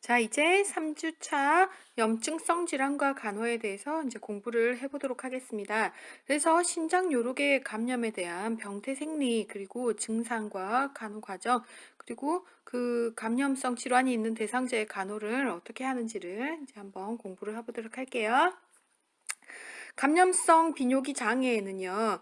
자, 이제 3주차 염증성 질환과 간호에 대해서 이제 공부를 해보도록 하겠습니다. 그래서 신장 요로계 감염에 대한 병태 생리, 그리고 증상과 간호 과정, 그리고 그 감염성 질환이 있는 대상자의 간호를 어떻게 하는지를 이제 한번 공부를 해보도록 할게요. 감염성 비뇨기 장애에는요,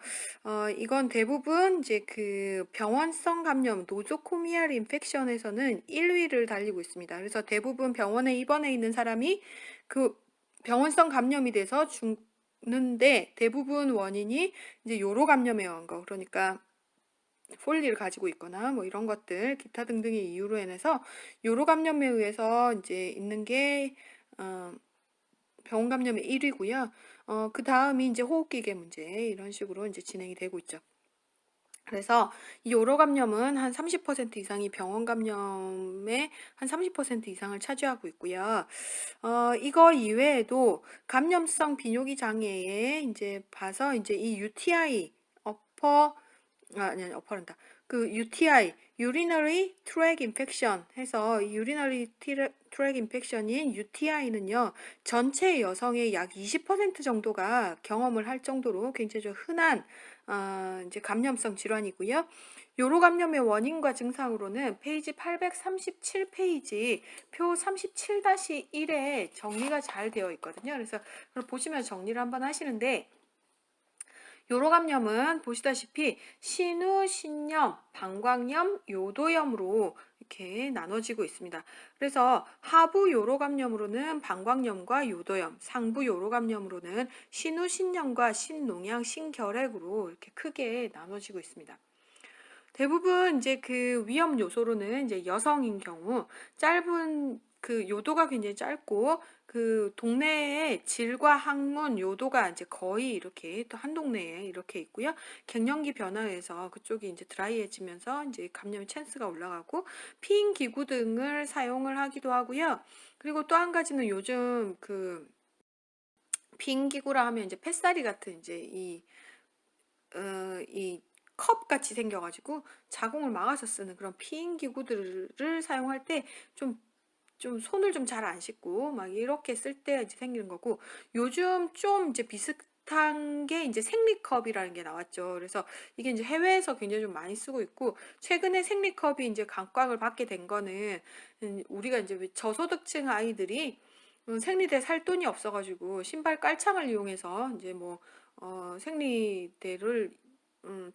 이건 대부분 이제 그 병원성 감염, 노조코미알 인펙션에서는 1위를 달리고 있습니다. 그래서 대부분 병원에 입원해 있는 사람이 그 병원성 감염이 돼서 죽는데 대부분 원인이 이제 요로 감염에 의한 거, 그러니까 폴리를 가지고 있거나 뭐 이런 것들, 기타 등등의 이유로 인해서 요로 감염에 의해서 이제 있는 게 병원 감염의 1위고요. 그 다음이 이제 호흡기계 문제 이런 식으로 이제 진행이 되고 있죠. 그래서 이 요로 감염은 한 30% 이상이 병원 감염의 한 30% 이상을 차지하고 있고요. 이거 이외에도 감염성 비뇨기 장애에 이제 봐서 이제 이 UTI, 아니, 어퍼란다. 그 UTI, Urinary Tract Infection 해서 이 Urinary Tract Infection인 UTI는요, 전체 여성의 약 20% 정도가 경험을 할 정도로 굉장히 좀 흔한 이제 감염성 질환이고요. 요로 감염의 원인과 증상으로는 페이지 837페이지 표 37-1에 정리가 잘 되어 있거든요. 그래서 그걸 보시면 정리를 한번 하시는데, 요로 감염은 보시다시피 신우, 신염, 방광염, 요도염으로 이렇게 나눠지고 있습니다. 그래서 하부 요로 감염으로는 방광염과 요도염, 상부 요로 감염으로는 신우, 신염과 신농양, 신결핵으로 이렇게 크게 나눠지고 있습니다. 대부분 이제 그 위험 요소로는 이제 여성인 경우 짧은 그 요도가 굉장히 짧고 그 동네의 질과 항문 요도가 이제 거의 이렇게 또 한 동네에 이렇게 있고요. 갱년기 변화에서 그쪽이 이제 드라이해지면서 이제 감염 찬스가 올라가고 피임 기구 등을 사용을 하기도 하고요. 그리고 또 한 가지는 요즘 그 피임 기구라 하면 이제 펫사리 같은 이제 이 컵 같이 생겨가지고 자궁을 막아서 쓰는 그런 피임 기구들을 사용할 때 좀 손을 좀 잘 안 씻고 막 이렇게 쓸 때 이제 생기는 거고, 요즘 좀 이제 비슷한 게 이제 생리컵이라는 게 나왔죠. 그래서 이게 이제 해외에서 굉장히 좀 많이 쓰고 있고, 최근에 생리컵이 이제 각광을 받게 된 거는 우리가 이제 저소득층 아이들이 생리대 살 돈이 없어가지고 신발 깔창을 이용해서 이제 뭐 생리대를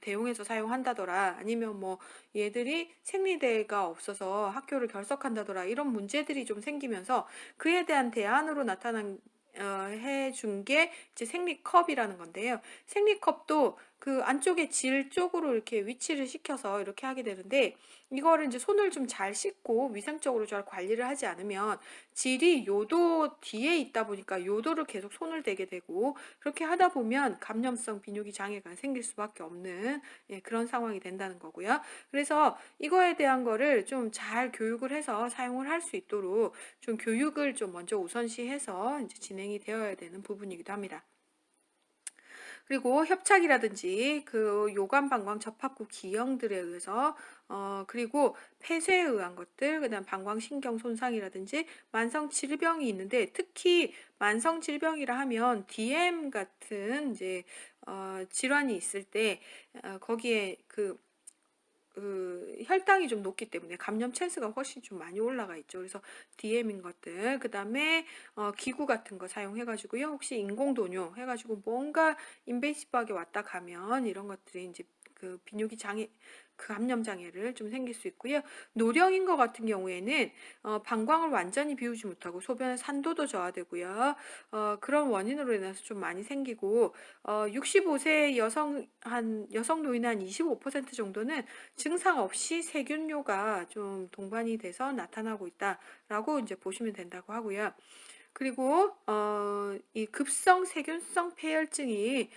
대용해서 사용한다더라, 아니면 뭐 얘들이 생리대가 없어서 학교를 결석한다더라, 이런 문제들이 좀 생기면서 그에 대한 대안으로 나타난 해준 게 이제 생리컵이라는 건데요. 생리컵도 그 안쪽에 질 쪽으로 이렇게 위치를 시켜서 이렇게 하게 되는데, 이거를 이제 손을 좀 잘 씻고 위생적으로 잘 관리를 하지 않으면 질이 요도 뒤에 있다 보니까 요도를 계속 손을 대게 되고, 그렇게 하다 보면 감염성 비뇨기 장애가 생길 수밖에 없는 그런 상황이 된다는 거고요. 그래서 이거에 대한 거를 좀 잘 교육을 해서 사용을 할 수 있도록 좀 교육을 좀 먼저 우선시해서 이제 진행이 되어야 되는 부분이기도 합니다. 그리고 협착이라든지 그 요관 방광 접합구 기형들에 의해서 그리고 폐쇄에 의한 것들, 그다음 방광 신경 손상이라든지 만성 질병이 있는데, 특히 만성 질병이라 하면 DM 같은 이제 질환이 있을 때 거기에 그 혈당이 좀 높기 때문에 감염 찬스가 훨씬 좀 많이 올라가 있죠. 그래서 DM인 것들, 그 다음에 기구 같은 거 사용해 가지고요, 혹시 인공도뇨 해 가지고 뭔가 인베이시브하게 왔다 가면 이런 것들이 이제 그 비뇨기 장애, 그 감염 장애를 좀 생길 수 있고요. 노령인 것 같은 경우에는 방광을 완전히 비우지 못하고 소변의 산도도 저하되고요. 그런 원인으로 인해서 좀 많이 생기고, 65세 여성 노인의 한 25% 정도는 증상 없이 세균뇨가 좀 동반이 돼서 나타나고 있다라고 이제 보시면 된다고 하고요. 그리고 이 급성 세균성 폐혈증이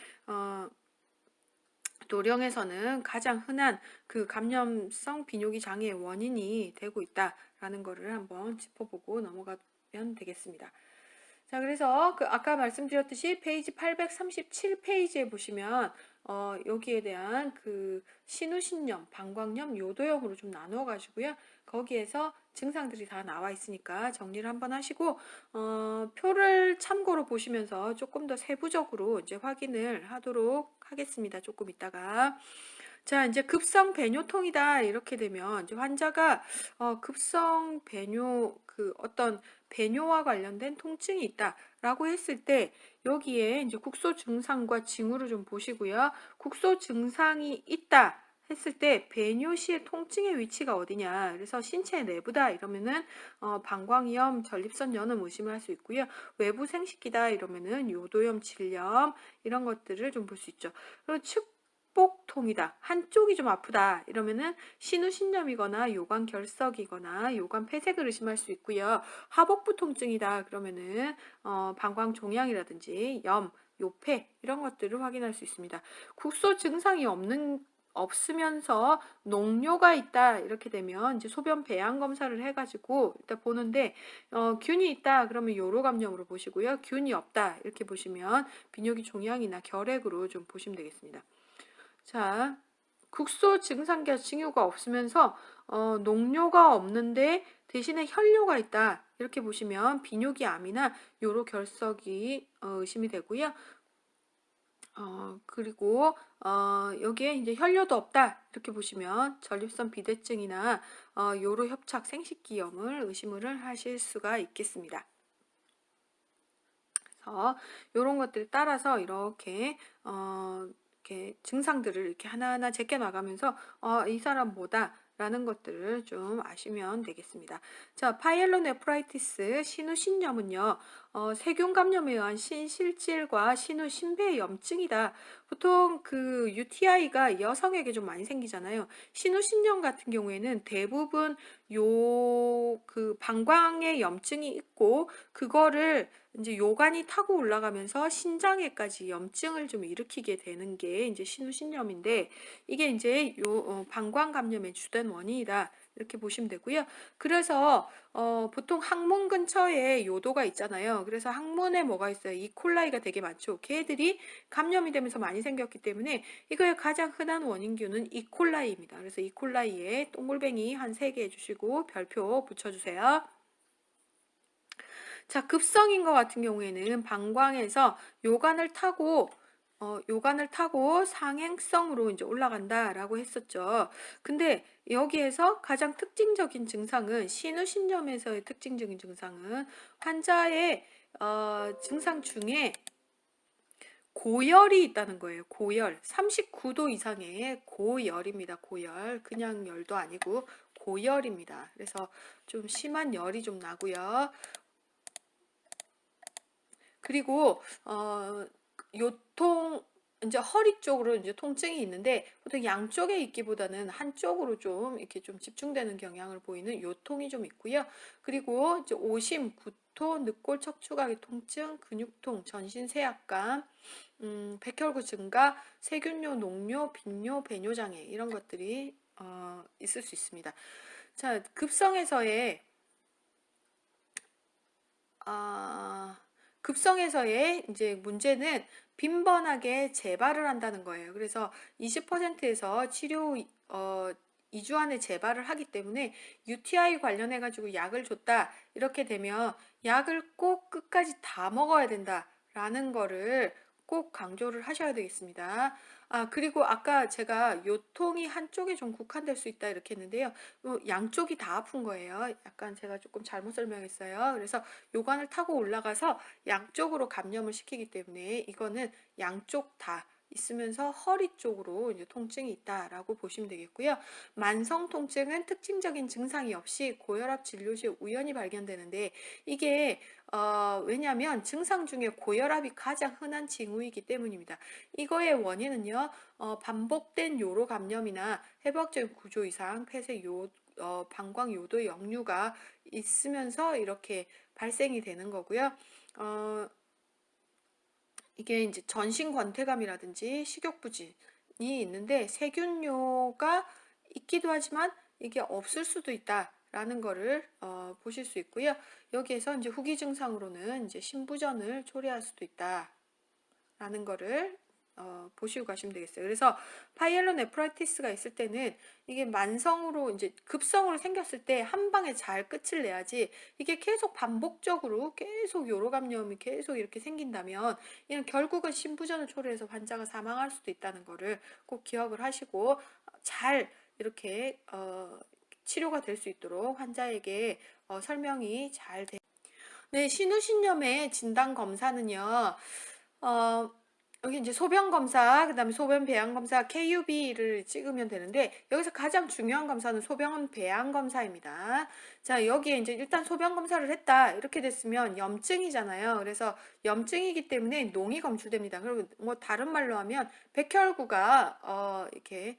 노령에서는 가장 흔한 그 감염성 비뇨기 장애의 원인이 되고 있다라는 거를 한번 짚어보고 넘어가면 되겠습니다. 자, 그래서 그 아까 말씀드렸듯이 페이지 837페이지에 보시면 여기에 대한 그 신우신염, 방광염, 요도염으로 좀 나누어 가지고요. 거기에서 증상들이 다 나와 있으니까 정리를 한번 하시고 표를 참고로 보시면서 조금 더 세부적으로 이제 확인을 하도록 하겠습니다. 조금 있다가. 자, 이제 급성 배뇨통이다 이렇게 되면 이제 환자가 급성 배뇨 그 어떤 배뇨와 관련된 통증이 있다라고 했을 때 여기에 이제 국소 증상과 징후를 좀 보시고요. 국소 증상이 있다 했을 때 배뇨 시의 통증의 위치가 어디냐. 그래서 신체 내부다 이러면은 방광염, 전립선 연음 의심을 할 수 있고요. 외부 생식기다 이러면은 요도염, 질염 이런 것들을 좀 볼 수 있죠. 그리고 축복통이다. 한쪽이 좀 아프다. 이러면은 신우신염이거나 요관 결석이거나 요관 폐색을 의심할 수 있고요. 하복부 통증이다. 그러면은 방광 종양이라든지 염, 요폐 이런 것들을 확인할 수 있습니다. 국소 증상이 없으면서 농뇨가 있다 이렇게 되면 이제 소변 배양 검사를 해가지고 일단 보는데 균이 있다 그러면 요로 감염으로 보시고요. 균이 없다 이렇게 보시면 비뇨기 종양이나 결핵으로 좀 보시면 되겠습니다. 자, 국소 증상과 징후가 없으면서 농뇨가 없는데 대신에 혈뇨가 있다. 이렇게 보시면 비뇨기 암이나 요로 결석이 의심이 되고요. 그리고 여기에 이제 혈뇨도 없다. 이렇게 보시면 전립선 비대증이나 요로 협착 생식기염을 의심을 하실 수가 있겠습니다. 그래서 이런 것들 따라서 이렇게 증상들을 이렇게 하나하나 제껴 나가면서 이 사람 뭐다 라는 것들을 좀 아시면 되겠습니다. 자, 파이엘로네프라이티스 신우신염은요, 세균 감염에 의한 신실질과 신우신배 염증이다. 보통 그 UTI가 여성에게 좀 많이 생기잖아요. 신우신염 같은 경우에는 대부분 그 방광에 염증이 있고 그거를 이제 요관이 타고 올라가면서 신장에까지 염증을 좀 일으키게 되는 게 이제 신우신염인데 이게 이제 방광 감염의 주된 원인이다. 이렇게 보시면 되고요. 그래서 보통 항문 근처에 요도가 있잖아요. 그래서 항문에 뭐가 있어요? 이콜라이가 되게 많죠. 걔들이 감염이 되면서 많이 생겼기 때문에 이거의 가장 흔한 원인균은 이콜라이입니다. 그래서 이콜라이에 동글뱅이 한 3개 해주시고 별표 붙여주세요. 자, 급성인 것 같은 경우에는 방광에서 요관을 타고 상행성으로 이제 올라간다라고 했었죠. 근데 여기에서 가장 특징적인 증상은 신우신염에서의 특징적인 증상은 환자의 증상 중에 고열이 있다는 거예요. 고열. 39도 이상의 고열입니다. 고열. 그냥 열도 아니고 고열입니다. 그래서 좀 심한 열이 좀 나고요. 그리고 요통 이제 허리 쪽으로 이제 통증이 있는데 보통 양쪽에 있기보다는 한쪽으로 좀 이렇게 좀 집중되는 경향을 보이는 요통이 좀 있고요. 그리고 이제 오심, 구토, 늑골 척추각의 통증, 근육통, 전신 세약감, 백혈구 증가, 세균뇨, 농뇨, 빈뇨, 배뇨 장애 이런 것들이 있을 수 있습니다. 자, 급성에서의 이제 문제는 빈번하게 재발을 한다는 거예요. 그래서 20%에서 치료 2주 안에 재발을 하기 때문에 UTI 관련해 가지고 약을 줬다. 이렇게 되면 약을 꼭 끝까지 다 먹어야 된다라는 거를 꼭 강조를 하셔야 되겠습니다. 그리고 아까 제가 요통이 한쪽에 좀 국한될 수 있다 이렇게 했는데요. 양쪽이 다 아픈 거예요. 약간 제가 조금 잘못 설명했어요. 그래서 요관을 타고 올라가서 양쪽으로 감염을 시키기 때문에 이거는 양쪽 다 있으면서 허리 쪽으로 이제 통증이 있다라고 보시면 되겠고요. 만성 통증은 특징적인 증상이 없이 고혈압 진료 시 우연히 발견되는데 이게 왜냐하면 증상 중에 고혈압이 가장 흔한 징후이기 때문입니다. 이거의 원인은요, 반복된 요로 감염이나 해부학적인 구조 이상, 폐쇄 방광 요도 역류가 있으면서 이렇게 발생이 되는 거고요. 이게 이제 전신 권태감이라든지 식욕부진이 있는데 세균뇨가 있기도 하지만 이게 없을 수도 있다. 라는 거를 보실 수 있고요. 여기에서 이제 후기 증상으로는 이제 신부전을 초래할 수도 있다 라는 거를 보시고 가시면 되겠어요. 그래서 파이엘로네프라이티스가 있을 때는 이게 만성으로 이제 급성으로 생겼을 때 한 방에 잘 끝을 내야지, 이게 계속 반복적으로 계속 요로 감염이 계속 이렇게 생긴다면 이는 결국은 신부전을 초래해서 환자가 사망할 수도 있다는 거를 꼭 기억을 하시고 잘 이렇게 치료가 될 수 있도록 환자에게 설명이 잘 돼. 네, 신우신염의 진단 검사는요. 어, 여기 이제 소변 검사, 그다음에 소변 배양 검사 KUB를 찍으면 되는데, 여기서 가장 중요한 검사는 소변 배양 검사입니다. 자, 여기에 이제 일단 소변 검사를 했다 이렇게 됐으면 염증이잖아요. 그래서 염증이기 때문에 농이 검출됩니다. 그리고 뭐 다른 말로 하면 백혈구가 이렇게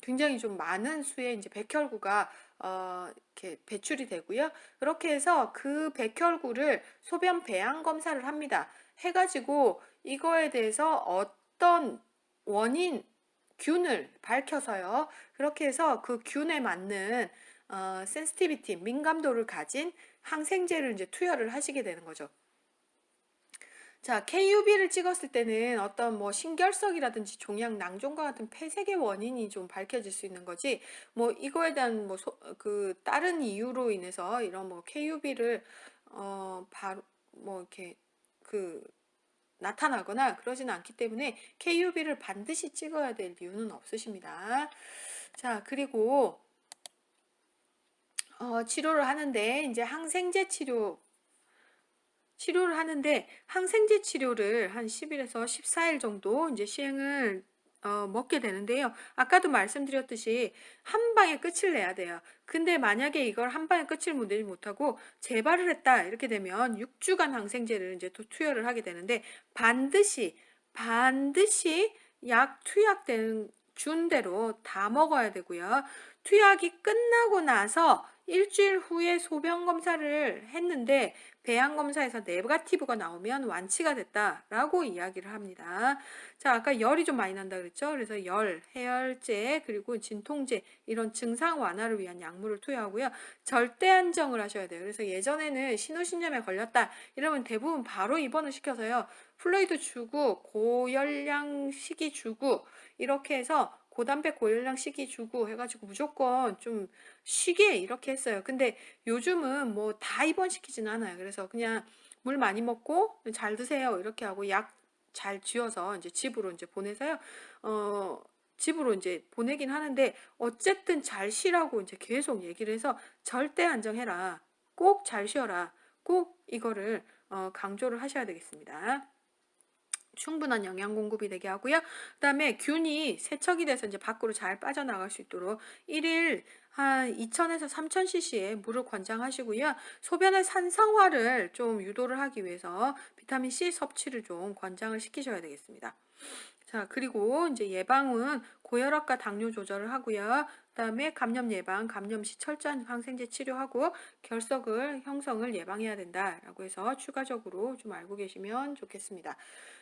굉장히 좀 많은 수의 이제 백혈구가 이렇게 배출이 되고요. 그렇게 해서 그 백혈구를 소변 배양 검사를 합니다. 해가지고 이거에 대해서 어떤 원인, 균을 밝혀서요. 그렇게 해서 그 균에 맞는 센시티비티, 민감도를 가진 항생제를 이제 투여를 하시게 되는 거죠. 자, KUB를 찍었을 때는 어떤 뭐 신결석이라든지 종양 낭종과 같은 폐색의 원인이 좀 밝혀질 수 있는 거지, 뭐 이거에 대한 뭐 그 다른 이유로 인해서 이런 뭐 KUB를 바로 뭐 이렇게 그 나타나거나 그러지는 않기 때문에 KUB를 반드시 찍어야 될 이유는 없으십니다. 자, 그리고 치료를 하는데 이제 치료를 하는데 항생제 치료를 한 10일에서 14일 정도 이제 시행을 먹게 되는데요. 아까도 말씀드렸듯이 한 방에 끝을 내야 돼요. 근데 만약에 이걸 한 방에 끝을 내지 못하고 재발을 했다 이렇게 되면 6주간 항생제를 이제 또 투여를 하게 되는데, 반드시 약 투약된 준 대로 다 먹어야 되고요. 투약이 끝나고 나서 일주일 후에 소변 검사를 했는데 배양 검사에서 네거티브가 나오면 완치가 됐다라고 이야기를 합니다. 자, 아까 열이 좀 많이 난다 그랬죠? 그래서 열, 해열제, 그리고 진통제 이런 증상 완화를 위한 약물을 투여하고요. 절대 안정을 하셔야 돼요. 그래서 예전에는 신우신염에 걸렸다 이러면 대부분 바로 입원을 시켜서요. 플루이드 주고 고열량 식이 주고 이렇게 해서 고단백 고열량 식이 주고 해가지고 무조건 좀 쉬게 이렇게 했어요. 근데 요즘은 뭐 다 입원시키진 않아요. 그래서 그냥 물 많이 먹고 잘 드세요 이렇게 하고 약 잘 쥐어서 이제 집으로 이제 보내서요. 집으로 이제 보내긴 하는데 어쨌든 잘 쉬라고 이제 계속 얘기를 해서 절대 안정해라. 꼭 잘 쉬어라. 꼭 이거를 강조를 하셔야 되겠습니다. 충분한 영양 공급이 되게 하고요. 그다음에 균이 세척이 돼서 이제 밖으로 잘 빠져나갈 수 있도록 1일 한 2000에서 3000cc의 물을 권장하시고요. 소변의 산성화를 좀 유도를 하기 위해서 비타민 C 섭취를 좀 권장을 시키셔야 되겠습니다. 자, 그리고 이제 예방은 고혈압과 당뇨 조절을 하고요. 그다음에 감염 예방, 감염 시 철저한 항생제 치료하고 결석을 형성을 예방해야 된다라고 해서 추가적으로 좀 알고 계시면 좋겠습니다.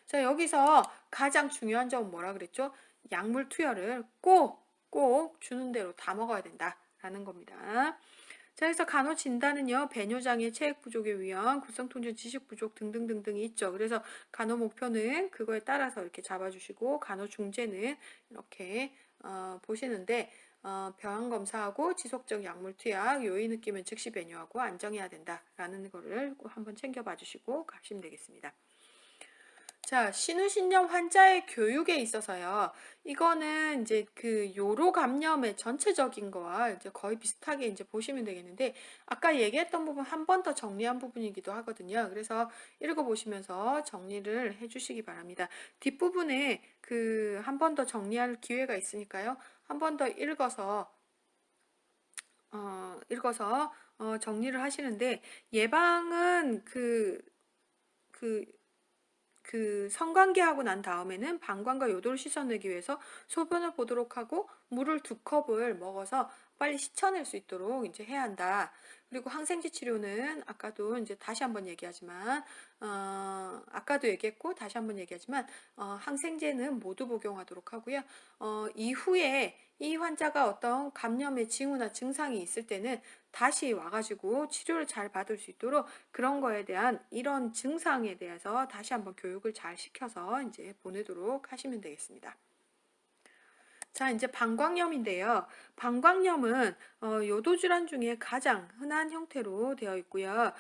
자, 여기서 가장 중요한 점은 뭐라 그랬죠? 약물 투여를 꼭 주는 대로 다 먹어야 된다라는 겁니다. 자, 그래서 간호 진단은요, 배뇨장애, 체액 부족에 의한 구성통증, 지식 부족 등등등등이 있죠. 그래서 간호 목표는 그거에 따라서 이렇게 잡아주시고, 간호 중재는 이렇게 보시는데, 병원 검사하고 지속적 약물 투약, 요의 느끼면 즉시 배뇨하고 안정해야 된다라는 거를 꼭 한번 챙겨봐 주시고 가시면 되겠습니다. 자, 신우신염 환자의 교육에 있어서요. 이거는 이제 그 요로 감염의 전체적인 거와 이제 거의 비슷하게 이제 보시면 되겠는데, 아까 얘기했던 부분 한 번 더 정리한 부분이기도 하거든요. 그래서 읽어보시면서 정리를 해주시기 바랍니다. 뒷부분에 그 한 번 더 정리할 기회가 있으니까요. 한 번 더 읽어서 정리를 하시는데, 예방은 성관계하고 난 다음에는 방광과 요도를 씻어내기 위해서 소변을 보도록 하고 물을 2컵을 먹어서 빨리 씻어낼 수 있도록 이제 해야 한다. 그리고 항생제 치료는 아까도 이제 다시 한번 얘기하지만, 아까도 얘기했고 다시 한번 얘기하지만, 항생제는 모두 복용하도록 하고요. 이후에 이 환자가 어떤 감염의 징후나 증상이 있을 때는 다시 와가지고 치료를 잘 받을 수 있도록 그런 거에 대한 이런 증상에 대해서 다시 한번 교육을 잘 시켜서 이제 보내도록 하시면 되겠습니다. 자, 이제 방광염인데요. 방광염은 요도질환 중에 가장 흔한 형태로 되어 있고요.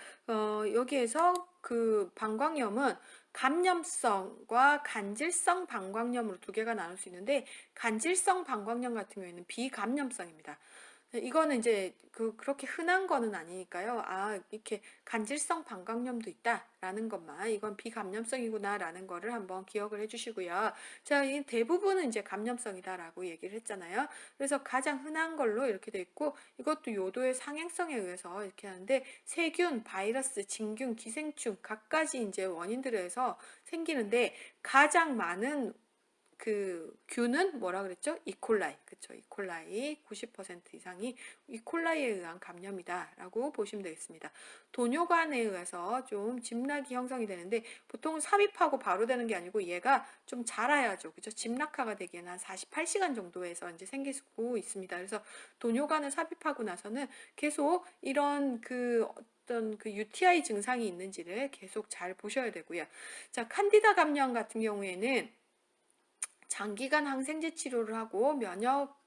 여기에서 그 방광염은 감염성과 간질성 방광염으로 두 개가 나눌 수 있는데, 간질성 방광염 같은 경우에는 비감염성입니다. 이거는 이제 그렇게 흔한 거는 아니니까요. 아, 이렇게 간질성 방광염도 있다라는 것만, 이건 비감염성이구나라는 거를 한번 기억을 해주시고요. 자, 이 대부분은 이제 감염성이다라고 얘기를 했잖아요. 그래서 가장 흔한 걸로 이렇게 돼 있고, 이것도 요도의 상행성에 의해서 이렇게 하는데, 세균, 바이러스, 진균, 기생충 각가지 이제 원인들에서 생기는데, 가장 많은 그 균은 뭐라 그랬죠? 이콜라이. 그쵸? 이콜라이 90% 이상이 이콜라이에 의한 감염이다라고 보시면 되겠습니다. 도뇨관에 의해서 좀 집락이 형성이 되는데, 보통 삽입하고 바로 되는 게 아니고 얘가 좀 자라야죠. 그죠? 집락화가 되기에는 한 48시간 정도에서 이제 생기고 있습니다. 그래서 도뇨관을 삽입하고 나서는 계속 이런 어떤 그 UTI 증상이 있는지를 계속 잘 보셔야 되고요. 자, 칸디다 감염 같은 경우에는 장기간 항생제 치료를 하고 면역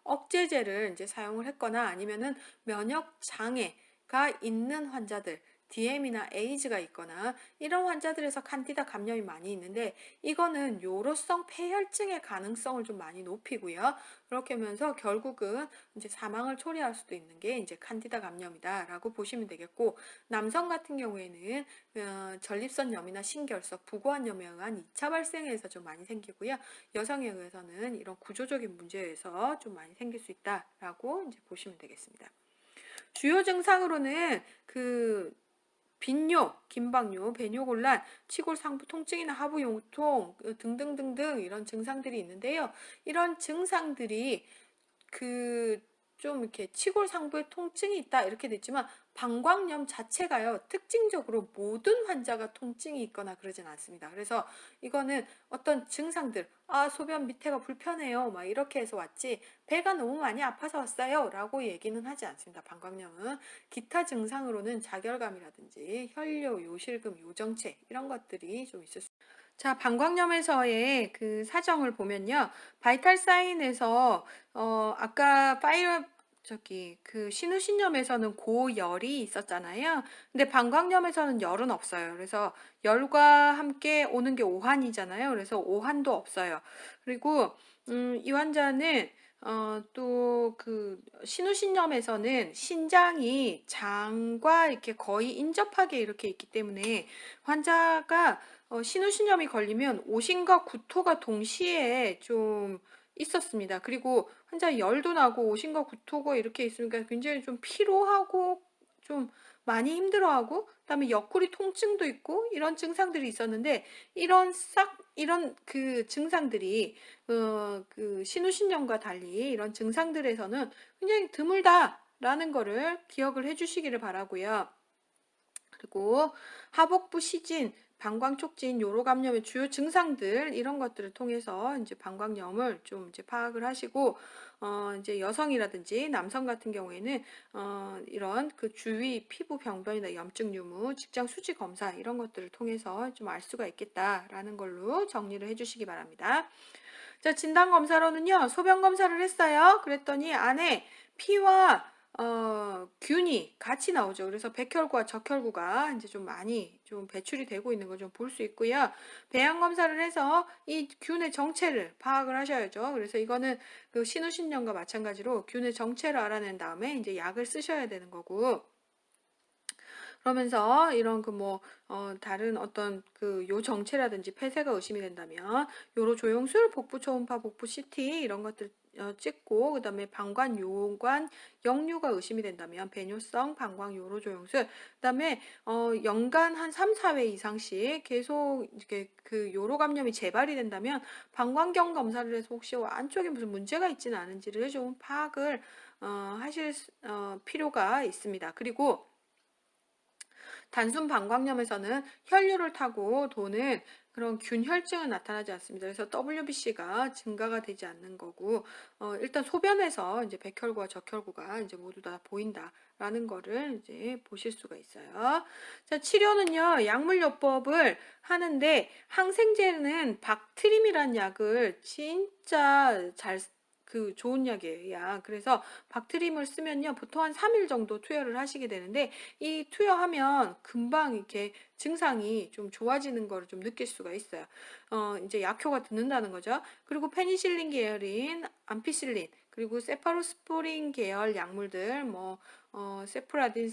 억제제를 이제 사용을 했거나 아니면은 면역 장애가 있는 환자들, DM이나 에이즈가 있거나 이런 환자들에서 칸디다 감염이 많이 있는데, 이거는 요로성 폐혈증의 가능성을 좀 많이 높이고요. 그렇게 하면서 결국은 이제 사망을 초래할 수도 있는 게 이제 칸디다 감염이다라고 보시면 되겠고, 남성 같은 경우에는 전립선염이나 신결석, 부고환염에 의한 2차 발생에서 좀 많이 생기고요. 여성에 의해서는 이런 구조적인 문제에서 좀 많이 생길 수 있다라고 이제 보시면 되겠습니다. 주요 증상으로는 빈뇨, 긴박뇨, 배뇨곤란, 치골 상부 통증이나 하부 용통 등등등등 이런 증상들이 있는데요. 이런 증상들이 좀 이렇게 치골 상부에 통증이 있다 이렇게 됐지만, 방광염 자체가요 특징적으로 모든 환자가 통증이 있거나 그러진 않습니다. 그래서 이거는 어떤 증상들, 소변 밑에가 불편해요 막 이렇게 해서 왔지, 배가 너무 많이 아파서 왔어요 라고 얘기는 하지 않습니다. 방광염은 기타 증상으로는 자결감이라든지 혈뇨, 요실금, 요정체 이런 것들이 좀 있을 수. 자, 방광염에서의 그 사정을 보면요. 바이탈 사인에서 아까 신우신염에서는 고열이 있었잖아요. 근데 방광염에서는 열은 없어요. 그래서 열과 함께 오는 게 오한이잖아요. 그래서 오한도 없어요. 그리고 이 환자는 또 신우신염에서는 신장이 장과 이렇게 거의 인접하게 이렇게 있기 때문에 환자가 신우신염이 걸리면 오심과 구토가 동시에 좀 있었습니다. 그리고 환자 열도 나고 오심과 구토가 이렇게 있으니까 굉장히 좀 피로하고 좀 많이 힘들어하고, 그다음에 옆구리 통증도 있고 이런 증상들이 있었는데, 이런 그 증상들이 신우신염과 달리 이런 증상들에서는 굉장히 드물다라는 거를 기억을 해주시기를 바라고요. 그리고 하복부 시진, 방광촉진, 요로감염의 주요 증상들 이런 것들을 통해서 이제 방광염을 좀 이제 파악을 하시고, 이제 여성이라든지 남성 같은 경우에는 이런 주위 피부 병변이나 염증 유무, 직장 수지 검사 이런 것들을 통해서 좀 알 수가 있겠다라는 걸로 정리를 해주시기 바랍니다. 자, 진단 검사로는요, 소변 검사를 했어요. 그랬더니 안에 피와 균이 같이 나오죠. 그래서 백혈구와 적혈구가 이제 좀 많이 좀 배출이 되고 있는 걸 좀 볼 수 있고요. 배양 검사를 해서 이 균의 정체를 파악을 하셔야죠. 그래서 이거는 신우신염과 마찬가지로 균의 정체를 알아낸 다음에 이제 약을 쓰셔야 되는 거고, 그러면서 이런 다른 어떤 요 정체라든지 폐쇄가 의심이 된다면 요로 조영술, 복부 초음파, 복부 CT 이런 것들 찍고, 그다음에 방관 요관 역류가 의심이 된다면 배뇨성 방광 요로 조영술, 그다음에 연간 한 3, 4회 이상씩 계속 이렇게 요로 감염이 재발이 된다면 방광경 검사를 해서 혹시 안쪽에 무슨 문제가 있지는 않은지를 좀 파악을 하실 필요가 있습니다. 그리고 단순 방광염에서는 혈류를 타고 도는 그런 균혈증은 나타나지 않습니다. 그래서 WBC가 증가가 되지 않는 거고, 일단 소변에서 이제 백혈구와 적혈구가 이제 모두 다 보인다라는 거를 이제 보실 수가 있어요. 자, 치료는요, 약물요법을 하는데, 항생제는 박트림이란 약을 진짜 좋은 약이에요. 약. 그래서 박트림을 쓰면요, 보통 한 3일 정도 투여를 하시게 되는데, 이 투여하면 금방 이렇게 증상이 좀 좋아지는 거를 좀 느낄 수가 있어요. 이제 약효가 듣는다는 거죠. 그리고 페니실린 계열인 암피실린, 그리고 세파로스포린 계열 약물들, 세프라딘,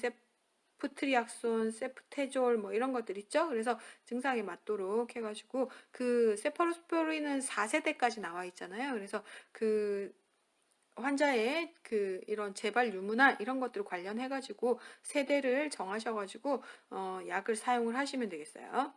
세프트리악손, 세프테졸 뭐 이런 것들 있죠. 그래서 증상에 맞도록 해가지고 그 세파로스포린은 4세대까지 나와 있잖아요. 그래서 그 환자의 그 이런 재발 유무나 이런 것들 관련해가지고 세대를 정하셔가지고 약을 사용을 하시면 되겠어요.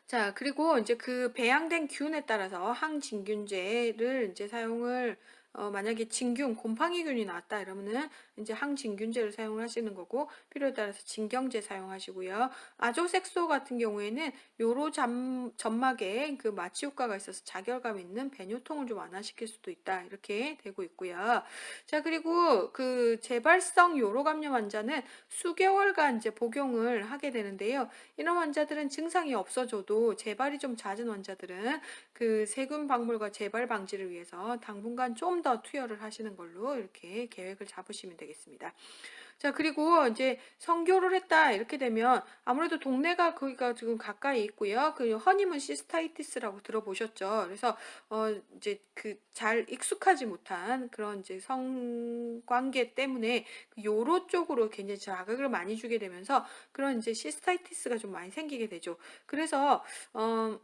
자, 그리고 이제 그 배양된 균에 따라서 항진균제를 이제 사용을 만약에 진균, 곰팡이균이 나왔다 이러면은 이제 항진균제를 사용을 하시는 거고 필요에 따라서 진경제 사용하시고요. 아조색소 같은 경우에는 요로 점막에 그 마취 효과가 있어서 자결감 있는 배뇨통을 좀 완화시킬 수도 있다 이렇게 되고 있고요. 자, 그리고 그 재발성 요로 감염 환자는 수개월간 이제 복용을 하게 되는데요. 이런 환자들은 증상이 없어져도 재발이 좀 잦은 환자들은 그 세균 방물과 재발 방지를 위해서 당분간 좀 더 투여를 하시는 걸로 이렇게 계획을 잡으시면 되겠습니다. 자, 그리고 이제 선교를 했다 이렇게 되면 아무래도 동네가 거기가 지금 가까이 있고요. 그 허니문 시스타이티스라고 들어보셨죠? 그래서 이제 그 잘 익숙하지 못한 그런 이제 성관계 때문에 그 요로 쪽으로 굉장히 자극을 많이 주게 되면서 그런 이제 시스타이티스가 좀 많이 생기게 되죠. 그래서 어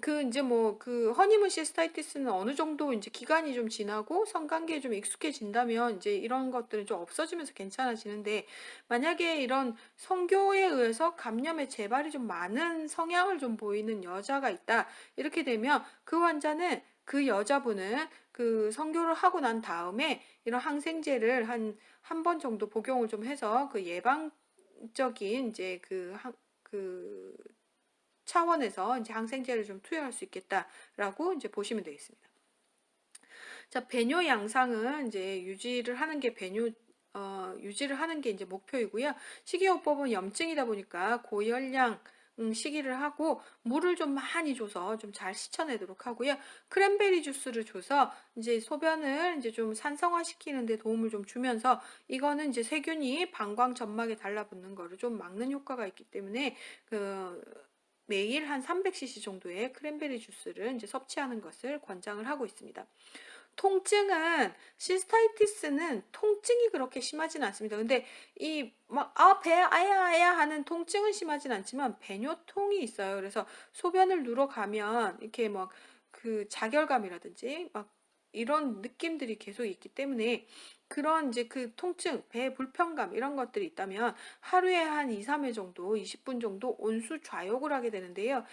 그 이제 뭐 그 허니문 시스타이티스는 어느 정도 이제 기간이 좀 지나고 성관계에 좀 익숙해진다면 이제 이런 것들은 좀 없어지면서 괜찮아지는데 만약에 이런 성교에 의해서 감염의 재발이 좀 많은 성향을 좀 보이는 여자가 있다 이렇게 되면 그 환자는 그 여자분은 그 성교를 하고 난 다음에 이런 항생제를 한 번 정도 복용을 좀 해서 그 예방적인 이제 그 차원에서 이제 항생제를 좀 투여할 수 있겠다라고 이제 보시면 되겠습니다. 자, 배뇨 양상은 이제 유지를 하는 게 이제 목표이고요. 식이요법은 염증이다 보니까 고열량 식이를 하고 물을 좀 많이 줘서 좀 잘 씻어내도록 하고요. 크랜베리 주스를 줘서 이제 소변을 이제 좀 산성화시키는 데 도움을 좀 주면서 이거는 이제 세균이 방광 점막에 달라붙는 거를 좀 막는 효과가 있기 때문에 그 매일 한 300cc 정도의 크랜베리 주스를 이제 섭취하는 것을 권장을 하고 있습니다. 통증은 시스타이티스는 통증이 그렇게 심하진 않습니다. 근데 이 막 배 아야 아야 하는 통증은 심하진 않지만 배뇨통이 있어요. 그래서 소변을 누러가면 이렇게 막 그 자결감이라든지 막 이런 느낌들이 계속 있기 때문에 그런 이제 그 통증, 배 불편감 이런 것들이 있다면 하루에 한 2, 3회 정도, 20분 정도 온수 좌욕을 하게 되는데요.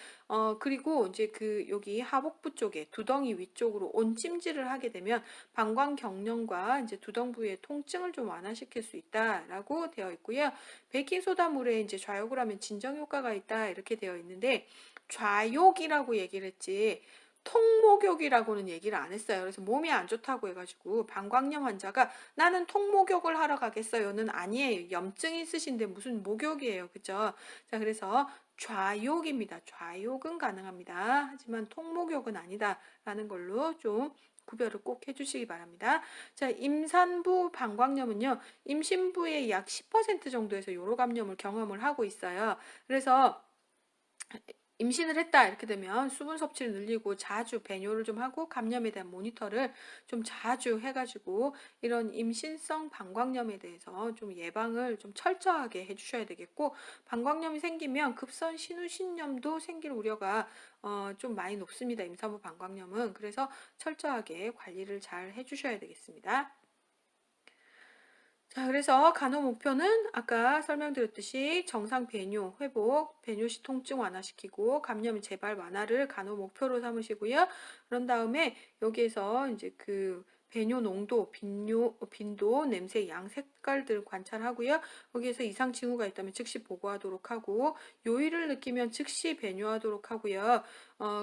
그리고 이제 그 여기 하복부 쪽에 두덩이 위쪽으로 온찜질을 하게 되면 방광 경련과 이제 두덩 부위의 통증을 좀 완화시킬 수 있다라고 되어 있고요. 베이킹소다 물에 이제 좌욕을 하면 진정 효과가 있다 이렇게 되어 있는데 좌욕이라고 얘기를 했지 통목욕이라고는 얘기를 안 했어요. 그래서 몸이 안 좋다고 해가지고 방광염 환자가 나는 통목욕을 하러 가겠어요는 아니에요. 염증이 있으신데 무슨 목욕이에요. 그죠? 자, 그래서 좌욕입니다. 좌욕은 가능합니다. 하지만 통목욕은 아니다라는 걸로 좀 구별을 꼭 해주시기 바랍니다. 자, 임산부 방광염은요, 임신부의 약 10% 정도에서 요로 감염을 경험을 하고 있어요. 그래서 임신을 했다 이렇게 되면 수분 섭취를 늘리고 자주 배뇨를 좀 하고 감염에 대한 모니터를 좀 자주 해가지고 이런 임신성 방광염에 대해서 좀 예방을 좀 철저하게 해주셔야 되겠고 방광염이 생기면 급선 신우신염도 생길 우려가 좀 많이 높습니다. 임산부 방광염은 그래서 철저하게 관리를 잘 해주셔야 되겠습니다. 자, 그래서 간호 목표는 아까 설명드렸듯이 정상 배뇨 회복, 배뇨 시 통증 완화시키고 감염 재발 완화를 간호 목표로 삼으시고요. 그런 다음에 여기에서 이제 그 배뇨 농도, 빈도, 냄새, 양, 색깔들 관찰하고요. 거기에서 이상 징후가 있다면 즉시 보고하도록 하고, 요일을 느끼면 즉시 배뇨하도록 하고요.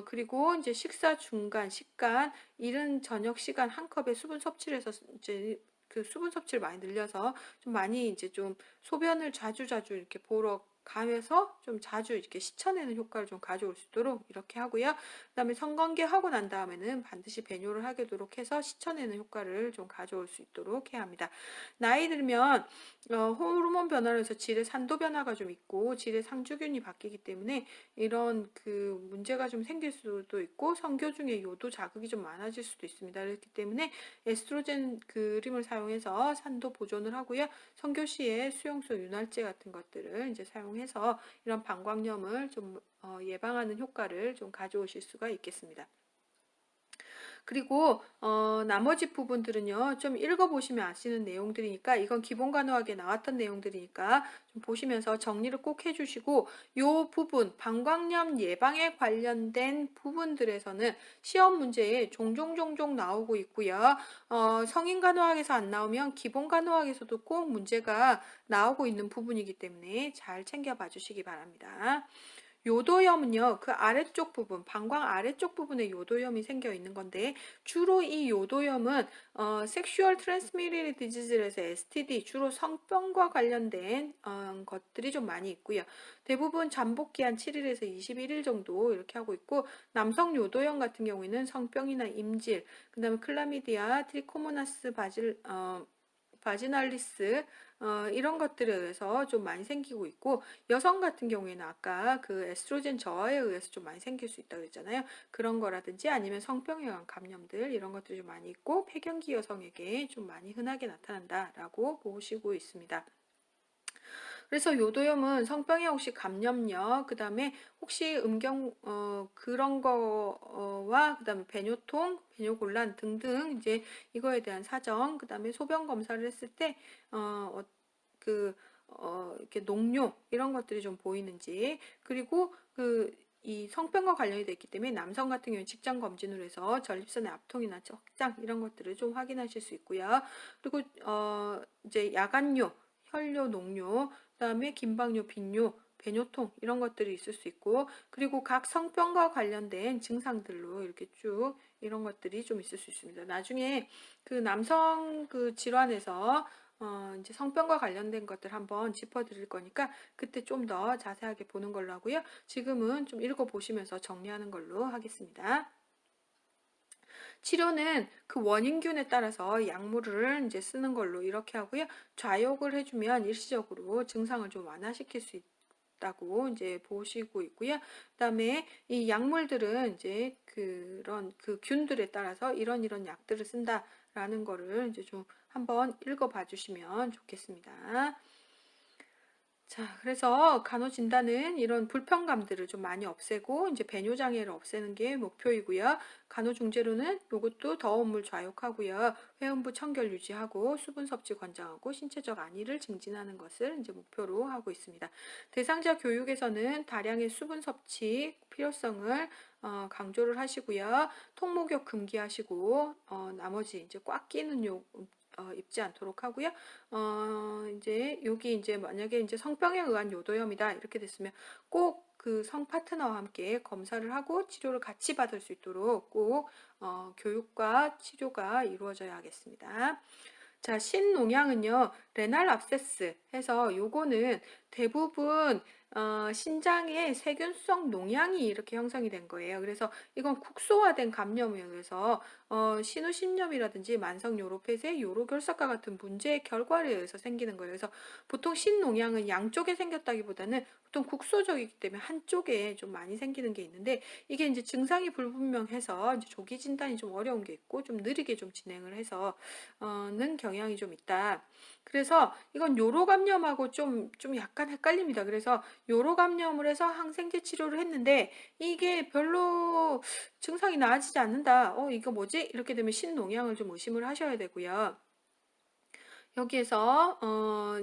그리고 이제 식사 중간, 식간, 이른 저녁 시간 한 컵의 수분 섭취를 해서 이제 그 수분 섭취를 많이 늘려서 좀 많이 이제 좀 소변을 자주자주 이렇게 보러 가면서 좀 자주 이렇게 씻어내는 효과를 좀 가져올 수 있도록 이렇게 하고요. 그다음에 성관계 하고 난 다음에는 반드시 배뇨를 하도록 해서 씻어내는 효과를 좀 가져올 수 있도록 해야 합니다. 나이 들면 호르몬 변화로 해서 질의 산도 변화가 좀 있고 질의 상주균이 바뀌기 때문에 이런 그 문제가 좀 생길 수도 있고 성교 중에 요도 자극이 좀 많아질 수도 있습니다. 그렇기 때문에 에스트로겐 그림을 사용해서 산도 보존을 하고요. 성교 시에 수용소 윤활제 같은 것들을 이제 사용해서 이런 방광염을 좀 예방하는 효과를 좀 가져오실 수가 있겠습니다. 그리고 나머지 부분들은요. 좀 읽어보시면 아시는 내용들이니까 이건 기본 간호학에 나왔던 내용들이니까 좀 보시면서 정리를 꼭 해주시고 요 부분 방광염 예방에 관련된 부분들에서는 시험 문제에 종종 나오고 있고요. 성인 간호학에서 안 나오면 기본 간호학에서도 꼭 문제가 나오고 있는 부분이기 때문에 잘 챙겨봐 주시기 바랍니다. 요도염은요, 그 아래쪽 부분, 방광 아래쪽 부분에 요도염이 생겨 있는 건데, 주로 이 요도염은, 섹슈얼 트랜스미티드 디지즈에서 STD, 주로 성병과 관련된, 것들이 좀 많이 있고요. 대부분 잠복 기한 7일에서 21일 정도 이렇게 하고 있고, 남성 요도염 같은 경우에는 성병이나 임질, 그 다음에 클라미디아, 트리코모나스 바지날리스 이런 것들에 의해서 좀 많이 생기고 있고 여성 같은 경우에는 아까 그 에스트로겐 저하에 의해서 좀 많이 생길 수 있다고 했잖아요. 그런 거라든지 아니면 성병에 의한 감염들 이런 것들이 좀 많이 있고 폐경기 여성에게 좀 많이 흔하게 나타난다라고 보시고 있습니다. 그래서 요도염은 성병에 혹시 감염력, 그 다음에 혹시 그런 거와 그 다음에 배뇨통, 배뇨곤란 등등 이제 이거에 대한 사정, 그 다음에 소변 검사를 했을 때, 이렇게 농뇨 이런 것들이 좀 보이는지, 그리고 이 성병과 관련이 됐기 때문에 남성 같은 경우는 직장 검진으로 해서 전립선의 압통이나 확장 이런 것들을 좀 확인하실 수 있고요. 그리고 이제 야간뇨, 혈뇨, 농뇨, 그다음에 긴박뇨, 빈뇨, 배뇨통 이런 것들이 있을 수 있고 그리고 각 성병과 관련된 증상들로 이렇게 쭉 이런 것들이 좀 있을 수 있습니다. 나중에 그 남성 그 질환에서 이제 성병과 관련된 것들 한번 짚어드릴 거니까 그때 좀 더 자세하게 보는 걸로 하고요. 지금은 좀 읽어보시면서 정리하는 걸로 하겠습니다. 치료는 그 원인균에 따라서 약물을 이제 쓰는 걸로 이렇게 하고요. 좌욕을 해주면 일시적으로 증상을 좀 완화시킬 수 있다고 이제 보시고 있고요. 그다음에 이 약물들은 이제 그런 그 균들에 따라서 이런 약들을 쓴다라는 거를 이제 좀 한번 읽어봐 주시면 좋겠습니다. 자, 그래서 간호진단은 이런 불편감들을 좀 많이 없애고 이제 배뇨장애를 없애는 게 목표이고요. 간호중재로는 이것도 더운 물 좌욕하고요. 회음부 청결 유지하고 수분 섭취 권장하고 신체적 안위를 증진하는 것을 이제 목표로 하고 있습니다. 대상자 교육에서는 다량의 수분 섭취 필요성을 강조를 하시고요. 통목욕 금기하시고 나머지 이제 꽉 끼는 입지 않도록 하고요. 이제 여기 이제 만약에 이제 성병에 의한 요도염이다 이렇게 됐으면 꼭 그 성 파트너와 함께 검사를 하고 치료를 같이 받을 수 있도록 꼭 교육과 치료가 이루어져야 하겠습니다. 자, 신농양은요, 레날 압세스 해서 요거는 대부분 신장에 세균성 농양이 이렇게 형성이 된 거예요. 그래서 이건 국소화된 감염에 의해서 신우신염이라든지 만성 요로폐쇄, 요로결석과 같은 문제의 결과에 의해서 생기는 거예요. 그래서 보통 신농양은 양쪽에 생겼다기보다는 보통 국소적이기 때문에 한쪽에 좀 많이 생기는 게 있는데 이게 이제 증상이 불분명해서 이제 조기 진단이 좀 어려운 게 있고 좀 느리게 좀 진행을 해서 는 경향이 좀 있다. 그래서 이건 요로 감염하고 좀 약간 헷갈립니다. 그래서 요로 감염을 해서 항생제 치료를 했는데 이게 별로 증상이 나아지지 않는다. 이거 뭐지? 이렇게 되면 신농양을 좀 의심을 하셔야 되고요. 여기에서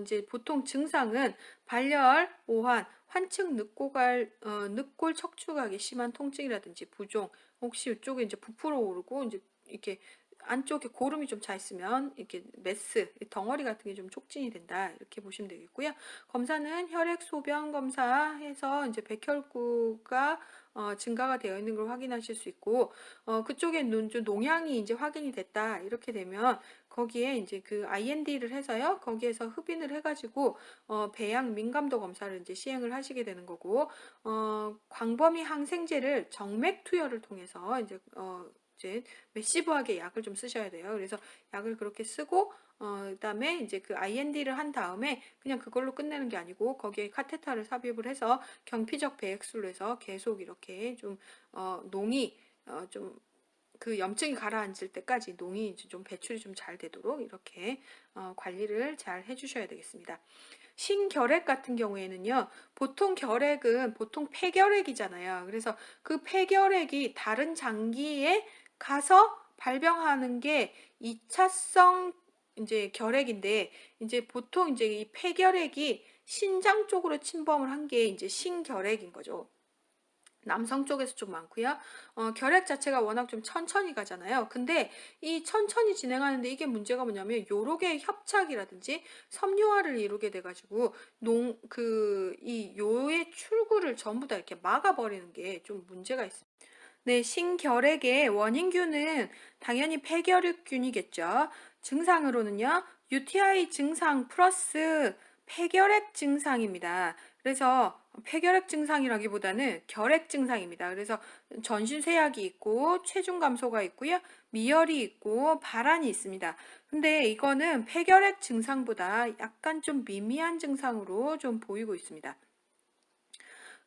이제 보통 증상은 발열, 오한, 환측 늑골 척추각이 심한 통증이라든지 부종, 혹시 이쪽에 이제 부풀어 오르고 이제 이렇게 안쪽에 고름이 좀 차 있으면 이렇게 메스, 덩어리 같은 게 좀 촉진이 된다. 이렇게 보시면 되겠고요. 검사는 혈액 소변 검사해서 이제 백혈구가 증가가 되어 있는 걸 확인하실 수 있고, 그쪽에 농양이 이제 확인이 됐다. 이렇게 되면 거기에 이제 그 IND를 해서요. 거기에서 흡인을 해가지고 배양 민감도 검사를 이제 시행을 하시게 되는 거고, 광범위 항생제를 정맥 투여를 통해서 이제 매시브하게 약을 좀 쓰셔야 돼요. 그래서 약을 그렇게 쓰고 그다음에 이제 그 IND를 한 다음에 그냥 그걸로 끝내는 게 아니고 거기에 카테터를 삽입을 해서 경피적 배액술로 해서 계속 이렇게 좀 농이 좀 그 염증이 가라앉을 때까지 농이 이제 좀 배출이 좀 잘 되도록 이렇게 관리를 잘 해주셔야 되겠습니다. 신결핵 같은 경우에는요, 보통 결핵은 보통 폐결핵이잖아요. 그래서 그 폐결핵이 다른 장기에 가서 발병하는 게 2차성 이제 결핵인데, 이제 보통 이제 이 폐결핵이 신장 쪽으로 침범을 한 게 이제 신결핵인 거죠. 남성 쪽에서 좀 많고요. 결핵 자체가 워낙 좀 천천히 가잖아요. 근데 이 천천히 진행하는데 이게 문제가 뭐냐면 요로의 협착이라든지 섬유화를 이루게 돼가지고 이 요의 출구를 전부 다 이렇게 막아버리는 게 좀 문제가 있습니다. 네, 신결핵의 원인균은 당연히 폐결핵균이겠죠. 증상으로는요, UTI 증상 플러스 폐결핵 증상입니다. 그래서 폐결핵 증상이라기보다는 결핵 증상입니다. 그래서 전신쇠약이 있고 체중 감소가 있고요. 미열이 있고 발한이 있습니다. 근데 이거는 폐결핵 증상보다 약간 좀 미미한 증상으로 좀 보이고 있습니다.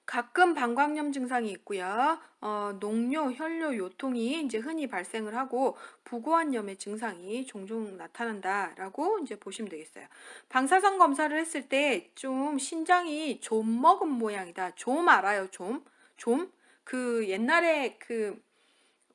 가끔 방광염 증상이 있고요. 농뇨, 혈뇨, 요통이 이제 흔히 발생을 하고 부고환염의 증상이 종종 나타난다라고 이제 보시면 되겠어요. 방사선 검사를 했을 때 좀 신장이 좀 먹은 모양이다. 좀 알아요, 좀? 좀? 그 옛날에 그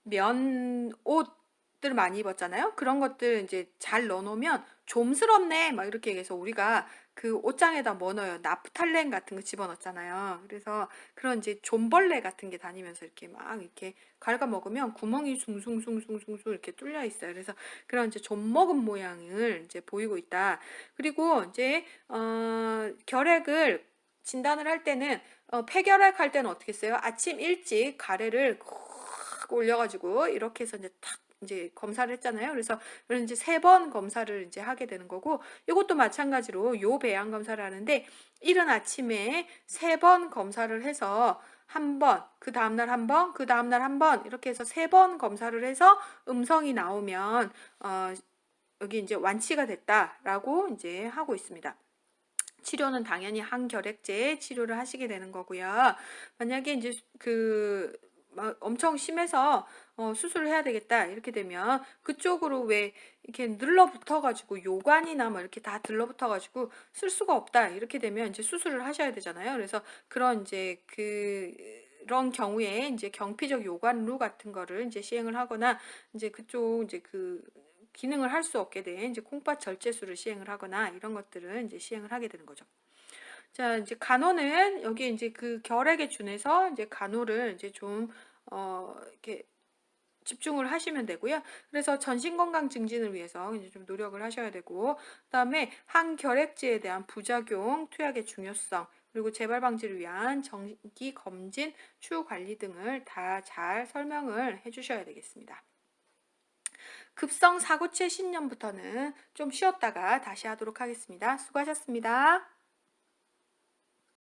면 옷들 많이 입었잖아요. 그런 것들 이제 잘 넣어놓으면 좀스럽네 막 이렇게 얘기해서 우리가 그 옷장에다 뭐 넣어요? 나프탈렌 같은 거 집어넣잖아요. 그래서 그런 이제 좀벌레 같은 게 다니면서 이렇게 막 이렇게 갉아 먹으면 구멍이 숭숭숭숭숭숭 이렇게 뚫려 있어요. 그래서 그런 이제 좀 먹은 모양을 이제 보이고 있다. 그리고 이제 결핵을 진단을 할 때는 폐결핵 할 때는 어떻게 했어요? 아침 일찍 가래를 올려가지고 이렇게 해서 이제 탁 이제 검사를 했잖아요. 그래서 이제 3번 검사를 이제 하게 되는 거고, 이것도 마찬가지로 요 배양 검사를 하는데 이른 아침에 3번 검사를 해서 한 번, 그 다음날 한 번, 그 다음날 한 번 이렇게 해서 3번 검사를 해서 음성이 나오면 여기 이제 완치가 됐다라고 이제 하고 있습니다. 치료는 당연히 항결핵제 치료를 하시게 되는 거고요. 만약에 이제 막 엄청 심해서 수술을 해야 되겠다 이렇게 되면 그쪽으로 왜 이렇게 늘러붙어가지고 요관이나 뭐 이렇게 다 들러붙어가지고 쓸 수가 없다 이렇게 되면 이제 수술을 하셔야 되잖아요. 그래서 그런 이제 그런 경우에 이제 경피적 요관루 같은 거를 이제 시행을 하거나 이제 그쪽 이제 그 기능을 할 수 없게 된 이제 콩팥 절제술을 시행을 하거나 이런 것들을 이제 시행을 하게 되는 거죠. 자, 이제 간호는 여기 이제 그 결핵에 준해서 이제 간호를 이제 좀 이렇게 집중을 하시면 되고요. 그래서 전신 건강 증진을 위해서 이제 좀 노력을 하셔야 되고, 그다음에 항결핵제에 대한 부작용, 투약의 중요성, 그리고 재발 방지를 위한 정기 검진, 추후 관리 등을 다 잘 설명을 해주셔야 되겠습니다. 급성 사고체 신념부터는 좀 쉬었다가 다시 하도록 하겠습니다. 수고하셨습니다.